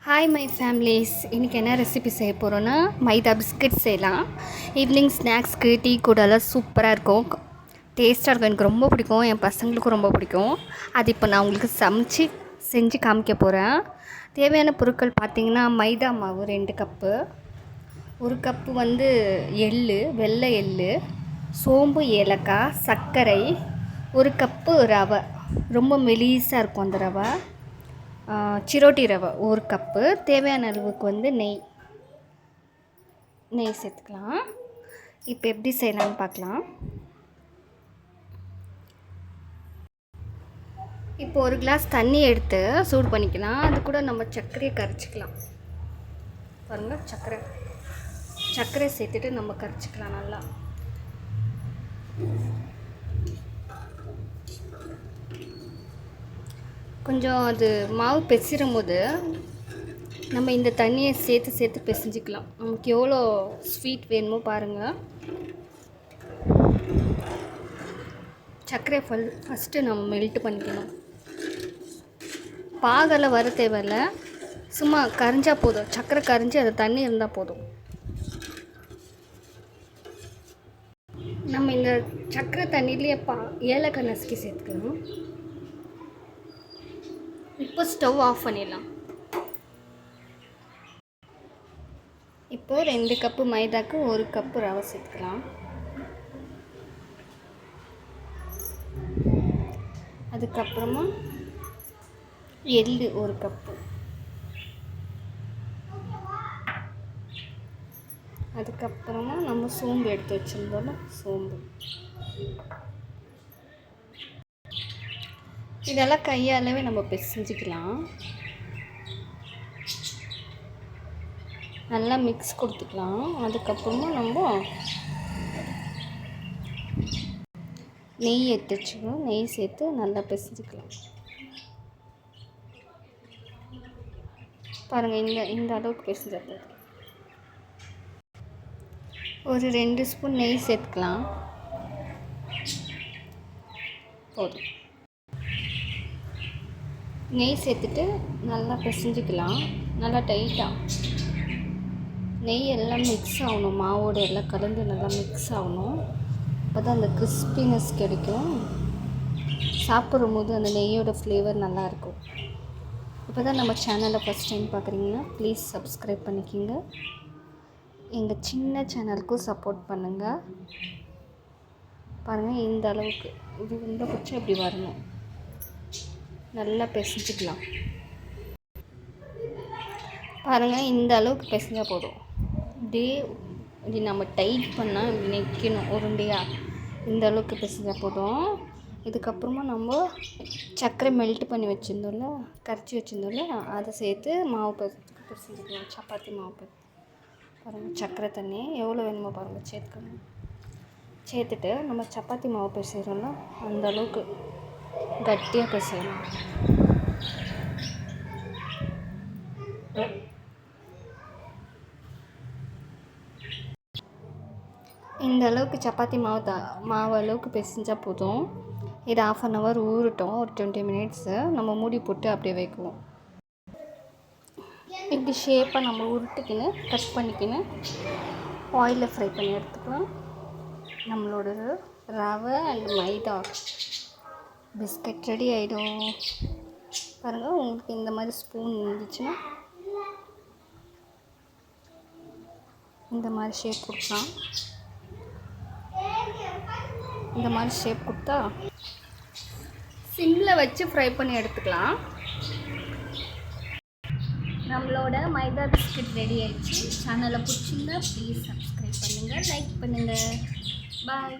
Hi my families, இன்றைக்கி என்ன recipe செய்ய போகிறோன்னா மைதா பிஸ்கட் செய்யலாம். ஈவினிங் ஸ்நாக்ஸ்க்கு டீ கூடலாம் சூப்பராக இருக்கும், டேஸ்ட்டாக இருக்கும். எனக்கு ரொம்ப பிடிக்கும், என் பசங்களுக்கும் ரொம்ப பிடிக்கும். அது இப்போ நான் உங்களுக்கு செஞ்சு காமிக்க போகிறேன். தேவையான பொருட்கள் பார்த்திங்கன்னா மைதா மாவு 2 கப்பு, 1 கப்பு வெள்ளை எள்ளு, சோம்பு, ஏலக்காய், சர்க்கரை, 1 கப்பு ரவை, ரொம்ப மெலிசாக இருக்கும் அந்த ரவை, சிரோட்டி ரவை 1 கப்பு, தேவையான அளவுக்கு நெய் சேர்த்துக்கலாம். இப்போ எப்படி செய்யலாம்னு பார்க்கலாம். இப்போ 1 கிளாஸ் தண்ணி எடுத்து சூடு பண்ணிக்கலாம். அது கூட நம்ம சர்க்கரையை கரைச்சிக்கலாம். பாருங்கள், சர்க்கரை சேர்த்துட்டு நம்ம கரைச்சிக்கலாம் நல்லா. கொஞ்சம் அது மாவு பிசையும் போது நம்ம இந்த தண்ணியை சேர்த்து பிசைஞ்சிக்கலாம். நமக்கு எவ்வளோ ஸ்வீட் வேணுமோ பாருங்கள். சர்க்கரை ஃபஸ்ட்டு நம்ம மெல்ட் பண்ணிக்கணும். பாகெல்லாம் வர தேவையில்லை, சும்மா கரைஞ்சால் போதும். சர்க்கரை கரைஞ்சி அது தண்ணி இருந்தால் போதும். நம்ம இந்த சர்க்கரை தண்ணியிலேயே ஏலக்காய் நசுக்கி சேர்த்துக்கணும். இப்போ ஸ்டவ் ஆஃப் பண்ணிடலாம். இப்போ 2 கப்பு மைதாக்கு 1 கப்பு ரவை சேர்த்துக்கலாம். அதுக்கப்புறமா எள்ளு 1 கப்பு, அதுக்கப்புறமா நம்ம சோம்பு எடுத்து வச்சுருந்தோம்ல, சோம்பு. இதெல்லாம் கையாலவே நம்ம பிசைஞ்சிக்கலாம். நல்லா மிக்ஸ் கொடுத்துக்கலாம். அதுக்கப்புறமா நம்ம நெய் எடுத்து வச்சுக்கணும். நெய் சேர்த்து நல்லா பிசைஞ்சிக்கலாம். பாருங்கள், இந்த அளவுக்கு பிசைஞ்சது. ஒரு 2 ஸ்பூன் நெய் சேர்த்துக்கலாம், போதும். நெய் சேர்த்துட்டு நல்லா பிசைஞ்சிக்கலாம், நல்லா டைட்டாக. நெய் எல்லாம் மிக்ஸ் ஆகணும், மாவோடு எல்லாம் கலந்து நல்லா மிக்ஸ் ஆகணும். அப்போ தான் அந்த கிறிஸ்பினஸ் கிடைக்கும். சாப்பிடும் போது அந்த நெய்யோட ஃப்ளேவர் நல்லாயிருக்கும். இப்போ தான் நம்ம சேனலை ஃபஸ்ட் டைம் பார்க்குறீங்கன்னா ப்ளீஸ் சப்ஸ்கிரைப் பண்ணிக்கிங்க. எங்கள் சின்ன சேனலுக்கும் சப்போர்ட் பண்ணுங்கள். பாருங்கள், இந்த அளவுக்கு இது ரொம்ப பிடிச்சா இப்படி வரணும். நல்லா பிசைஞ்சிக்கலாம். பாருங்கள், இந்த அளவுக்கு பிசைஞ்சால் போதும். இப்படி நம்ம டைட் பண்ணால் இப்படி நிற்கணும் உருண்டையாக. இந்த அளவுக்கு பிசைஞ்சால் போதும். இதுக்கப்புறமா நம்ம சர்க்கரை மெல்ட் பண்ணி வச்சுருந்தோம்ல, கரைச்சி வச்சுருந்தோம்ல, அதை சேர்த்து மாவு பிசைஞ்சிக்கலாம். சப்பாத்தி மாவு பாருங்கள், சர்க்கரை தண்ணி எவ்வளோ வேணுமோ பாருங்கள் சேர்த்துக்கணும். சேர்த்துட்டு நம்ம சப்பாத்தி மாவு பிசைகிறோம்ல, அந்த அளவுக்கு கட்டியாக பிசையணும். இந்த அளவுக்கு சப்பாத்தி மாவு அளவுக்கு பிசைஞ்சால் போதும். இது 1/2 hour ஊறட்டும், ஒரு 20 minutes. நம்ம மூடி போட்டு அப்படியே வைக்குவோம். இப்படி ஷேப்பாக நம்ம உருட்டிக்கின்னு கட் பண்ணிக்கின்னு ஆயிலில் ஃப்ரை பண்ணி எடுத்துக்கலாம். நம்மளோட ரவை அண்ட் மைதா பிஸ்கட் ரெடி ஆகிடும். பாருங்கள், உங்களுக்கு இந்த மாதிரி ஸ்பூன் இருந்துச்சுன்னா இந்த மாதிரி ஷேப் கொடுக்கலாம். இந்த மாதிரி ஷேப் கொடுத்தா சிம்மில் வச்சு ஃப்ரை பண்ணி எடுத்துக்கலாம். நம்மளோட மைதா பிஸ்கட் ரெடி ஆகிடுச்சு. சேனலை பிடிச்சிருந்தா ப்ளீஸ் சப்ஸ்கிரைப் பண்ணுங்கள், லைக் பண்ணுங்கள். பாய்.